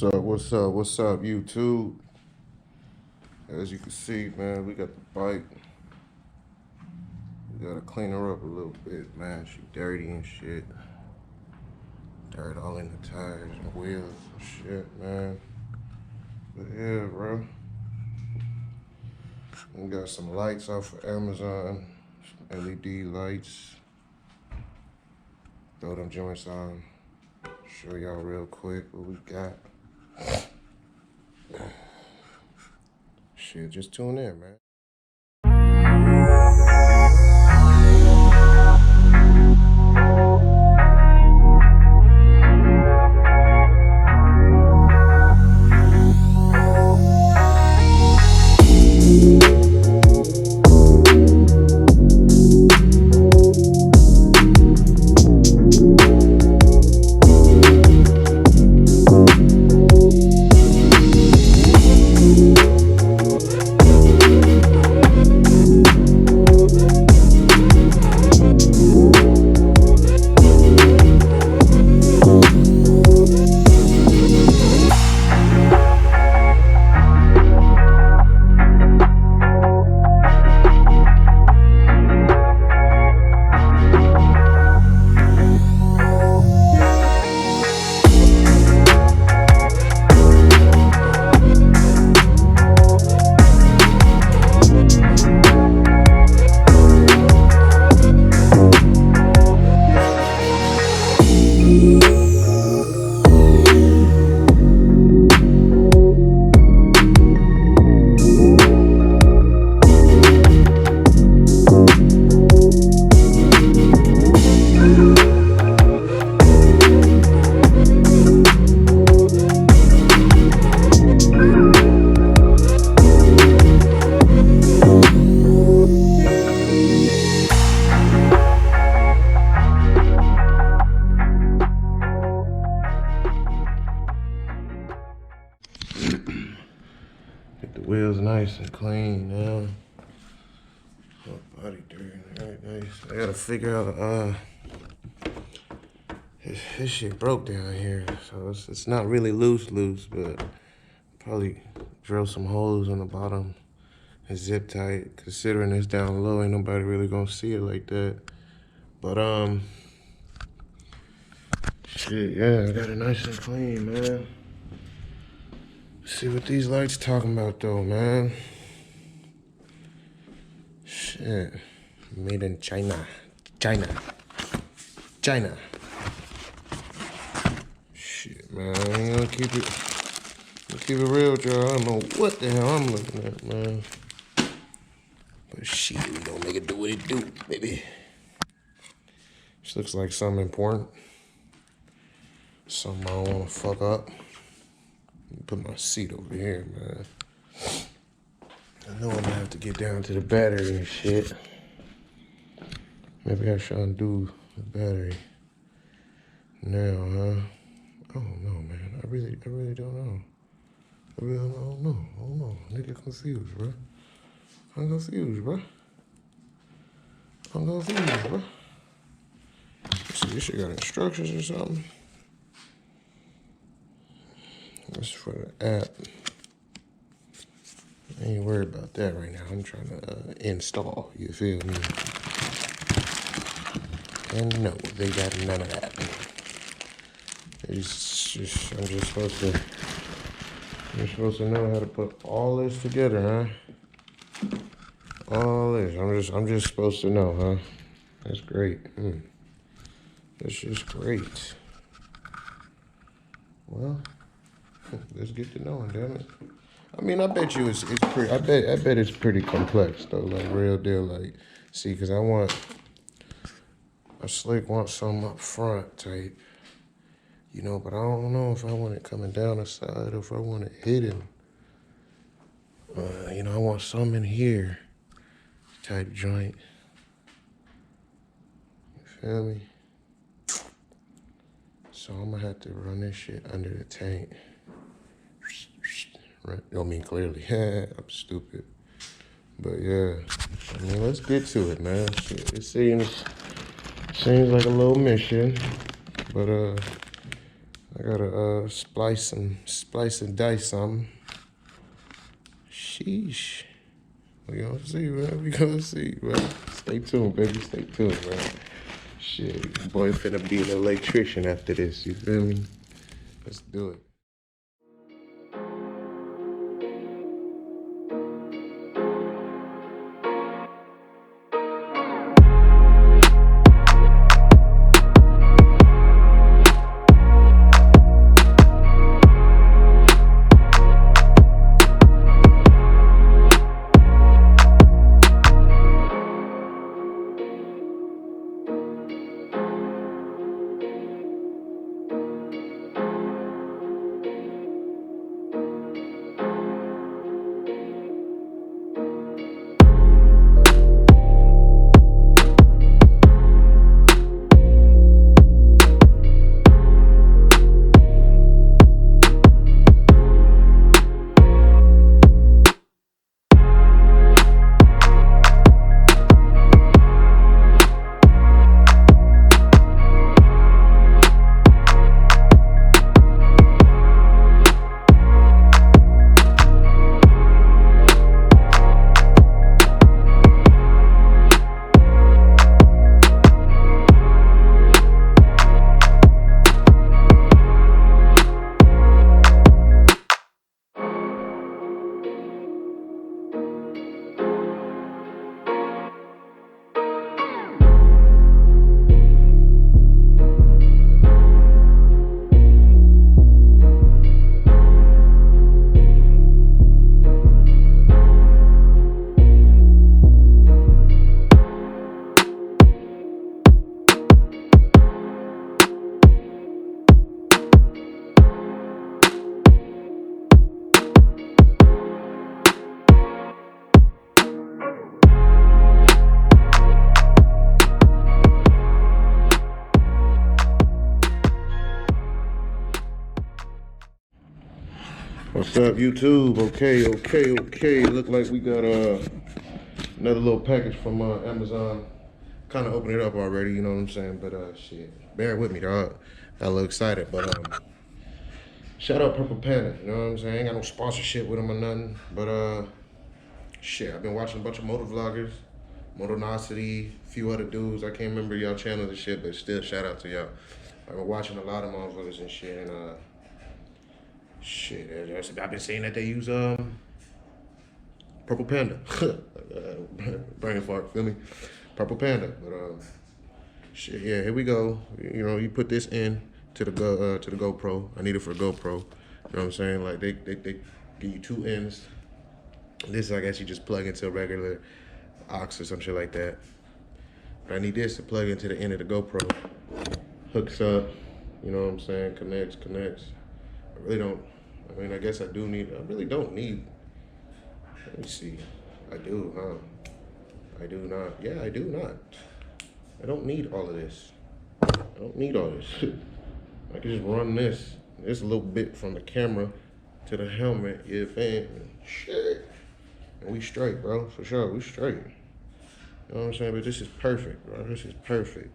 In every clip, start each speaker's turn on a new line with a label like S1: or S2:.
S1: What's up, YouTube? As you can see, man, we got the bike. We gotta clean her up a little bit, man. She dirty and shit. Dirt all in the tires and wheels and shit, man. But yeah, bro. We got some lights off of Amazon, some LED lights. Throw them joints on. Show y'all real quick what we got. Shit, just tune in, man. Get the wheels nice and clean now. Oh, body dirty, very nice. I gotta figure out, this shit broke down here, so it's not really loose, but probably drill some holes on the bottom and zip tight. Considering it's down low, ain't nobody really gonna see it like that. But shit, yeah, I got it nice and clean, man. See what these lights talking about though, man. Shit. Made in China. China. Shit, man. I ain't gonna keep it real, Joe. I don't know what the hell I'm looking at, man. But shit, we gonna make it do what it do, baby. This looks like something important. Something I don't wanna fuck up. Put my seat over here, man. I know I'm gonna have to get down to the battery and shit. Maybe I should undo the battery now, huh? I don't know, man. I really don't know. I don't know. Nigga confused, bro. I'm confused, bro. See, this shit got instructions or something. This is for the app. I ain't worried about that right now. I'm trying to install, you feel me? And no, they got none of that. I'm just supposed to know how to put all this together, huh? All this. I'm just supposed to know, huh? That's great. That's just great. Well, let's get to knowing, damn it. I mean, I bet you it's pretty. I bet it's pretty complex though, like real deal. Like, see, because I slick want something up front type, you know. But I don't know if I want it coming down the side or if I want it hidden. You know, I want some in here type joint. You feel me? So I'm gonna have to run this shit under the tank. Right? I mean, clearly. I'm stupid. But yeah, I mean, let's get to it, man. Shit, it seems like a little mission, but I gotta splice and dice some. Sheesh. We gonna see, man. We gonna see, man. Stay tuned, baby. Stay tuned, man. Shit, boy, finna be an electrician after this. You feel me? Let's do it. What's up, YouTube? Okay. Look like we got another little package from Amazon. Kind of opened it up already, you know what I'm saying? But shit, bear with me, dog. Got a little excited, but shout out Purple Panda, you know what I'm saying? Ain't got no sponsorship with them or nothing, but shit, I've been watching a bunch of motor vloggers, Motonosity, a few other dudes. I can't remember y'all channels and shit, but still shout out to y'all. I've been watching a lot of motherfuckers and shit, and shit, I've been saying that they use Purple Panda. Brain fart, feel me? Purple Panda. But shit, yeah, here we go. You know, you put this in to the GoPro. I need it for a GoPro. You know what I'm saying? Like they give you two ends. This I guess you just plug into a regular aux or some shit like that. But I need this to plug into the end of the GoPro. Hooks up, you know what I'm saying? Connects. I really don't. I mean, I guess I do need. I really don't need. Let me see. I do, huh? I do not. Yeah, I do not. I don't need all of this. I don't need all this. I can just run this a little bit from the camera to the helmet. You feel me? Shit. And we straight, bro. For sure, we straight. You know what I'm saying? But this is perfect, bro. This is perfect.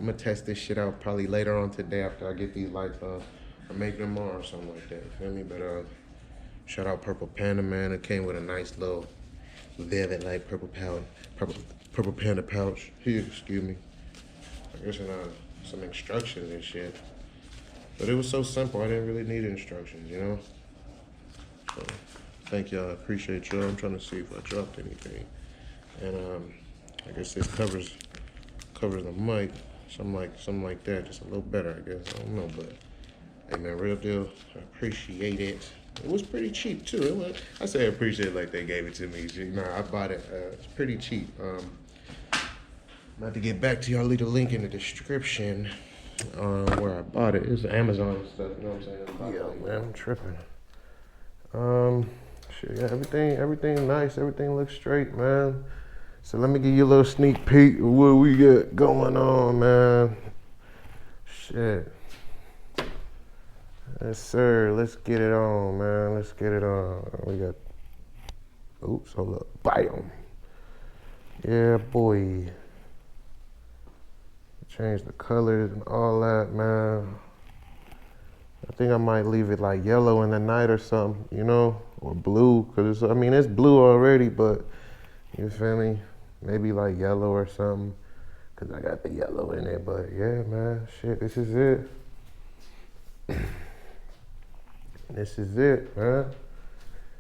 S1: I'm gonna test this shit out probably later on today after I get these lights on. Or make them on or something like that, you feel me? But shout out Purple Panda, man. It came with a nice little velvet like purple panda pouch. Here, excuse me. I guess some instructions and shit. But it was so simple, I didn't really need instructions, you know? So thank y'all, I appreciate y'all. I'm trying to see if I dropped anything. And I guess this covers the mic. Something like that, just a little better, I guess. I don't know, but hey man, real deal, I appreciate it. It was pretty cheap too. I say I appreciate it like they gave it to me. I bought it. It's pretty cheap. I'm about to get back to y'all. Leave the link in the description where I bought it. It's Amazon and stuff. You know what I'm saying? Yeah, man, I'm tripping. Shit, yeah, everything nice. Everything looks straight, man. So let me give you a little sneak peek of what we got going on, man. Shit. Yes, sir. Let's get it on, man. Let's get it on. We got. Oops, hold up. Bam. Yeah, boy. Change the colors and all that, man. I think I might leave it like yellow in the night or something, you know, or blue, cause I mean it's blue already, but you feel me? Maybe like yellow or something, cause I got the yellow in it. But yeah, man, shit, this is it. This is it, man.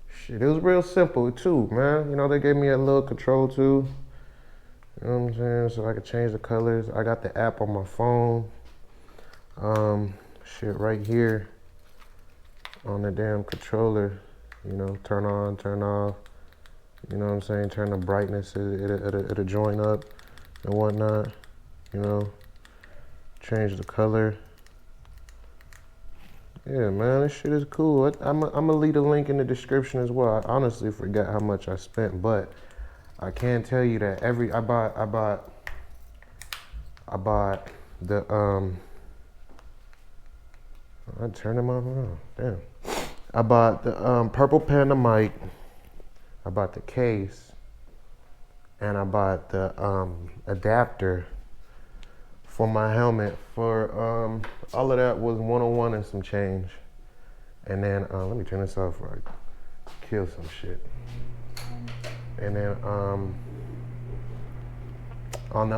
S1: Shit, it was real simple too, man. You know, they gave me a little control too. You know what I'm saying? So I could change the colors. I got the app on my phone. Shit right here on the damn controller. You know, turn on, turn off. You know what I'm saying? Turn the brightness, it'll join up and whatnot. You know, change the color. Yeah, man, this shit is cool. I'm gonna leave a link in the description as well. I honestly forgot how much I spent, but I can tell you that I bought the I turned them off. Oh, damn. I bought the Purple Panda mic. I bought the case, and I bought the adapter for my helmet. For all of that was 101 and some change. And then let me turn this off before I kill some shit. And then on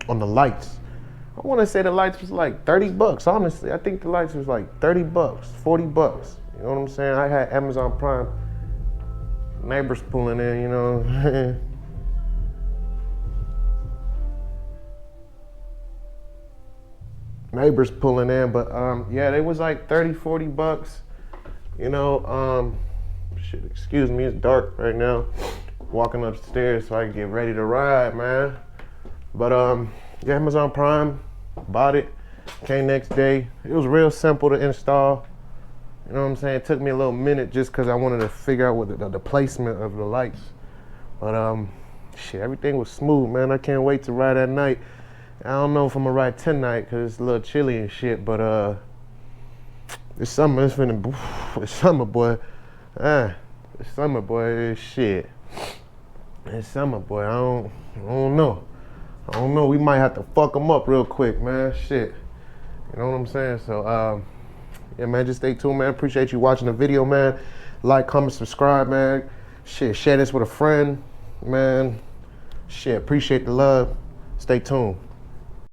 S1: the lights, I want to say the lights was like 30 bucks. Honestly, I think the lights was like 30 bucks, 40 bucks. You know what I'm saying? I had Amazon Prime. Neighbors pulling in, you know. Neighbors pulling in, but yeah, they was like 30, 40 bucks. You know, shit, excuse me, it's dark right now. Walking upstairs so I can get ready to ride, man. But yeah, Amazon Prime, bought it, came next day. It was real simple to install. You know what I'm saying? It took me a little minute just cause I wanted to figure out what the placement of the lights. But shit, everything was smooth, man. I can't wait to ride at night. I don't know if I'm gonna ride tonight cause it's a little chilly and shit, but it's summer, it's summer, boy. It's summer, boy, it's shit. It's summer, boy, I don't know. I don't know, we might have to fuck them up real quick, man, shit. You know what I'm saying? So, yeah, man, just stay tuned, man. Appreciate you watching the video, man. Like, comment, subscribe, man. Shit, share this with a friend, man. Shit, appreciate the love. Stay tuned.